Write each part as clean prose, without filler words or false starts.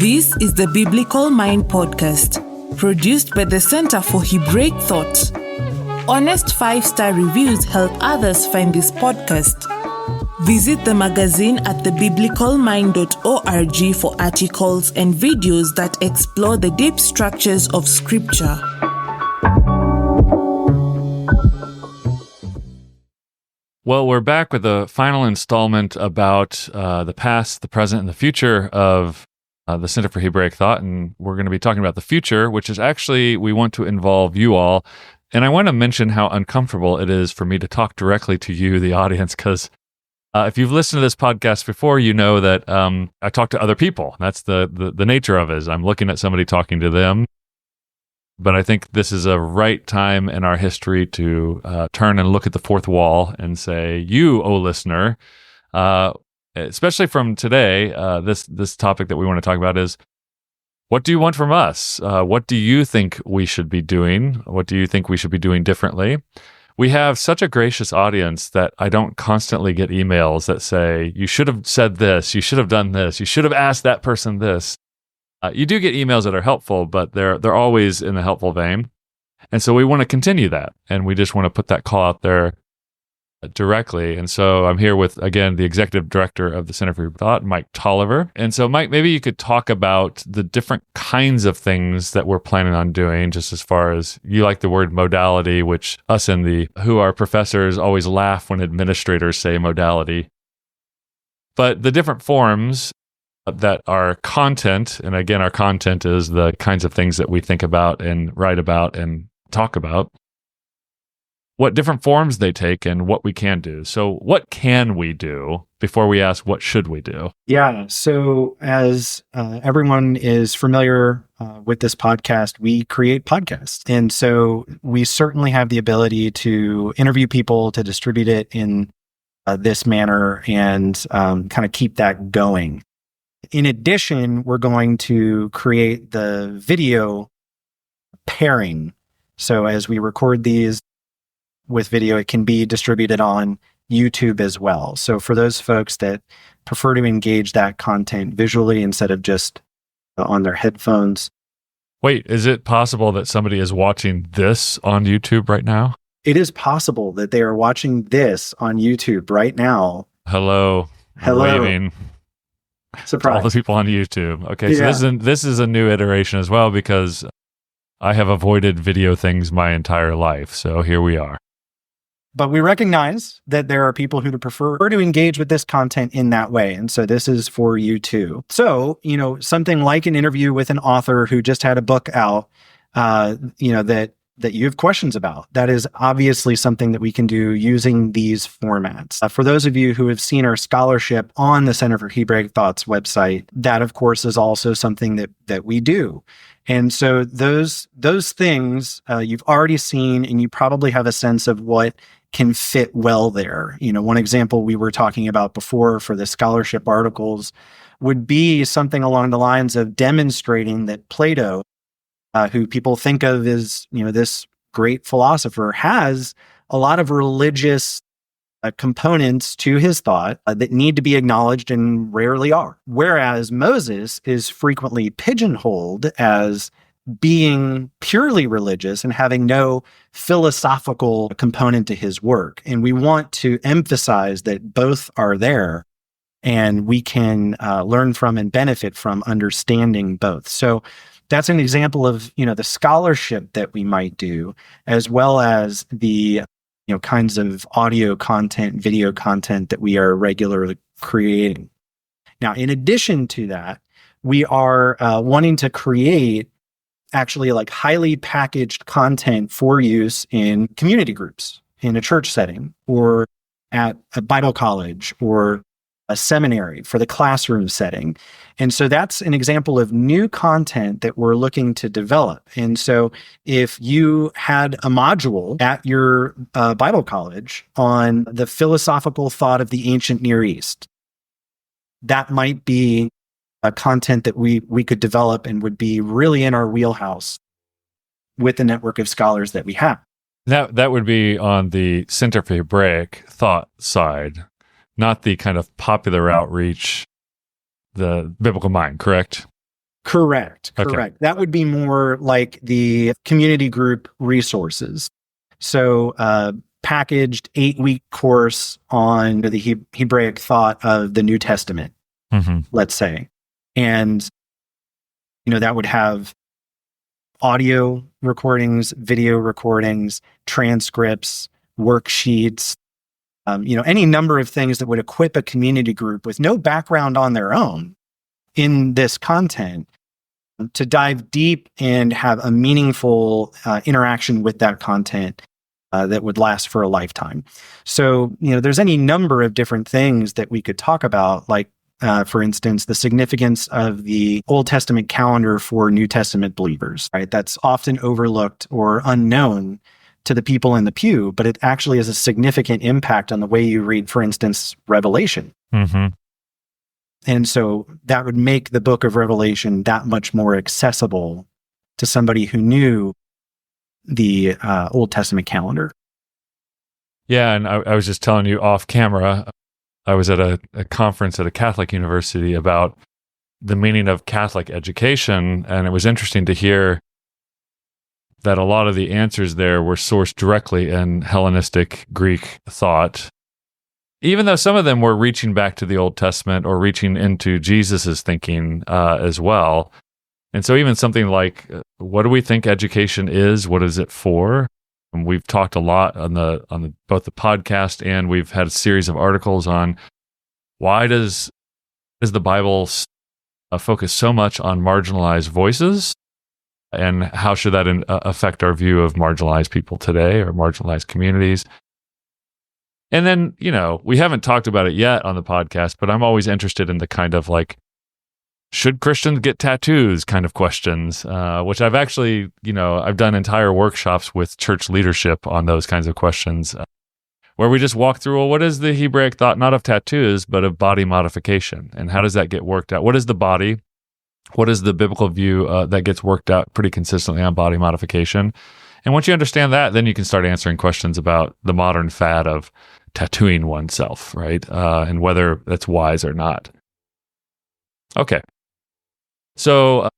This is the Biblical Mind Podcast, produced by the Center for Hebraic Thought. Honest 5-star reviews help others find this podcast. Visit the magazine at thebiblicalmind.org for articles and videos that explore the deep structures of Scripture. Well, we're back with the final installment about the past, the present, and the future of the Center for Hebraic Thought, and we're going to be talking about the future, which is actually, we want to involve you all. And I want to mention how uncomfortable it is for me to talk directly to you, the audience, because if you've listened to this podcast before, you know that I talk to other people. That's the nature of it, is I'm looking at somebody talking to them. But I think this is a right time in our history to turn and look at the fourth wall and say, you, O listener, especially from today, this topic that we want to talk about is, what do you want from us? What do you think we should be doing? What do you think we should be doing differently? We have such a gracious audience that I don't constantly get emails that say, you should have said this, you should have done this, you should have asked that person this. You do get emails that are helpful, but they're always in the helpful vein. And so we want to continue that, and we just want to put that call out there directly. And so I'm here with, again, the executive director of the Center for Hebraic Thought, Mike Tolliver. And so, Mike, maybe you could talk about the different kinds of things that we're planning on doing, just as far as, you like the word modality, which us who are professors always laugh when administrators say modality. But the different forms that our content, and again, our content is the kinds of things that we think about and write about and talk about, what different forms they take and what we can do. So what can we do before we ask what should we do? Yeah, so as everyone is familiar with this podcast, we create podcasts. And so we certainly have the ability to interview people, to distribute it in this manner, and kind of keep that going. In addition, we're going to create the video pairing. So as we record these with video, it can be distributed on YouTube as well. So for those folks that prefer to engage that content visually instead of just on their headphones. Wait, is it possible that somebody is watching this on YouTube right now? It is possible that they are watching this on YouTube right now. Hello. Waving. Surprise. All the people on YouTube. Okay, Yeah. so this is a new iteration as well, because I have avoided video things my entire life. So here we are. But we recognize that there are people who prefer to engage with this content in that way. And so this is for you too. So, something like an interview with an author who just had a book out, that you have questions about. That is obviously something that we can do using these formats. For those of you who have seen our scholarship on the Center for Hebraic Thought's website, that of course is also something that we do. And so those things you've already seen, and you probably have a sense of what can fit well there. One example we were talking about before for the scholarship articles would be something along the lines of demonstrating that Plato, who people think of as, this great philosopher, has a lot of religious components to his thought that need to be acknowledged and rarely are. Whereas Moses is frequently pigeonholed as being purely religious and having no philosophical component to his work. And we want to emphasize that both are there, and we can learn from and benefit from understanding both. So that's an example of, the scholarship that we might do, as well as the, kinds of audio content, video content that we are regularly creating. Now, in addition to that, we are wanting to create actually like highly packaged content for use in community groups, in a church setting, or at a Bible college, or a seminary for the classroom setting. And so that's an example of new content that we're looking to develop. And so if you had a module at your Bible college on the philosophical thought of the ancient Near East, that might be a content that we could develop and would be really in our wheelhouse with the network of scholars that we have. That would be on the Center for Hebraic Thought side, not the kind of popular outreach, the Biblical Mind, correct? Correct. Okay. Correct. That would be more like the community group resources. So, packaged 8-week course on the Hebraic thought of the New Testament, let's say. And, that would have audio recordings, video recordings, transcripts, worksheets, any number of things that would equip a community group with no background on their own in this content to dive deep and have a meaningful interaction with that content that would last for a lifetime. So, there's any number of different things that we could talk about, like, for instance, the significance of the Old Testament calendar for New Testament believers, right? That's often overlooked or unknown to the people in the pew, but it actually has a significant impact on the way you read, for instance, Revelation. And so that would make the book of Revelation that much more accessible to somebody who knew the Old Testament calendar. Yeah, and I was just telling you off camera, I was at a conference at a Catholic university about the meaning of Catholic education, and it was interesting to hear that a lot of the answers there were sourced directly in Hellenistic Greek thought, even though some of them were reaching back to the Old Testament or reaching into Jesus's thinking as well. And so even something like, what do we think education is? What is it for? And we've talked a lot on both the podcast, and we've had a series of articles on why does the Bible focus so much on marginalized voices, and how should that affect our view of marginalized people today or marginalized communities? And then, we haven't talked about it yet on the podcast, but I'm always interested in the kind of like, should Christians get tattoos kind of questions, which I've actually, I've done entire workshops with church leadership on those kinds of questions, where we just walk through, well, what is the Hebraic thought, not of tattoos, but of body modification? And how does that get worked out? What is the body? What is the biblical view that gets worked out pretty consistently on body modification? And once you understand that, then you can start answering questions about the modern fad of tattooing oneself, right? And whether that's wise or not. Okay. So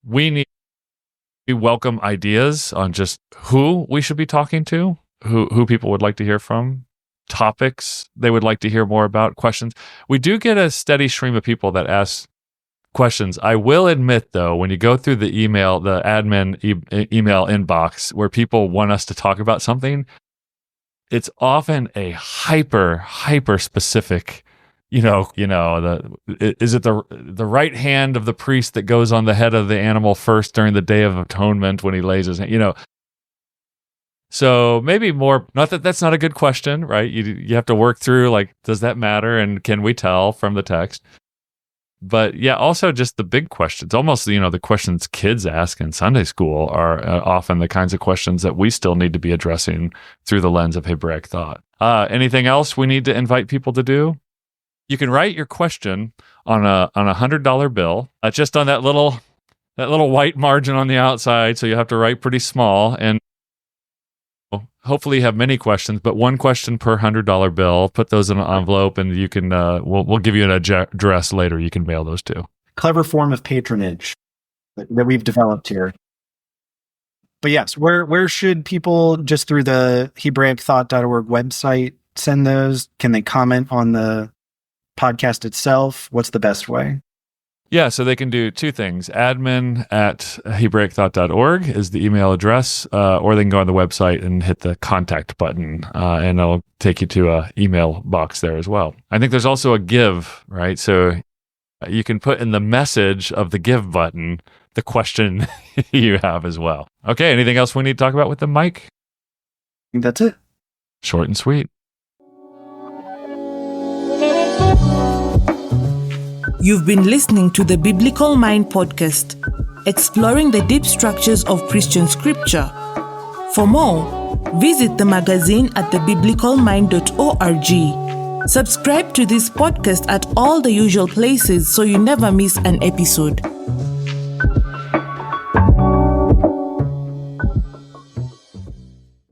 we welcome ideas on just who we should be talking to, who people would like to hear from, topics they would like to hear more about, questions. We do get a steady stream of people that ask questions. I will admit, though, when you go through the email, the admin email inbox where people want us to talk about something, it's often a hyper specific, is it the right hand of the priest that goes on the head of the animal first during the Day of Atonement when he lays his hand, So maybe more, not that that's not a good question, right? You have to work through, like, does that matter? And can we tell from the text? But yeah, also just the big questions, almost, the questions kids ask in Sunday school are often the kinds of questions that we still need to be addressing through the lens of Hebraic thought. Anything else we need to invite people to do? You can write your question on a $100 bill, just on that little white margin on the outside. So you have to write pretty small, and hopefully you have many questions, but one question per $100 bill. Put those in an envelope, and you can we'll give you an address later. You can mail those to. Clever form of patronage that we've developed here. But yes, where should people, just through the HebraicThought.org website, send those? Can they comment on the podcast itself? What's the best way? Yeah, so they can do two things. admin@HebraicThought.org is the email address, or they can go on the website and hit the contact button, and it'll take you to an email box there as well. I think there's also a give, right? So you can put in the message of the give button the question you have as well. Okay, anything else we need to talk about with the mic? I think that's it. Short and sweet. You've been listening to the Biblical Mind podcast, exploring the deep structures of Christian scripture. For more, visit the magazine at thebiblicalmind.org. Subscribe to this podcast at all the usual places so you never miss an episode.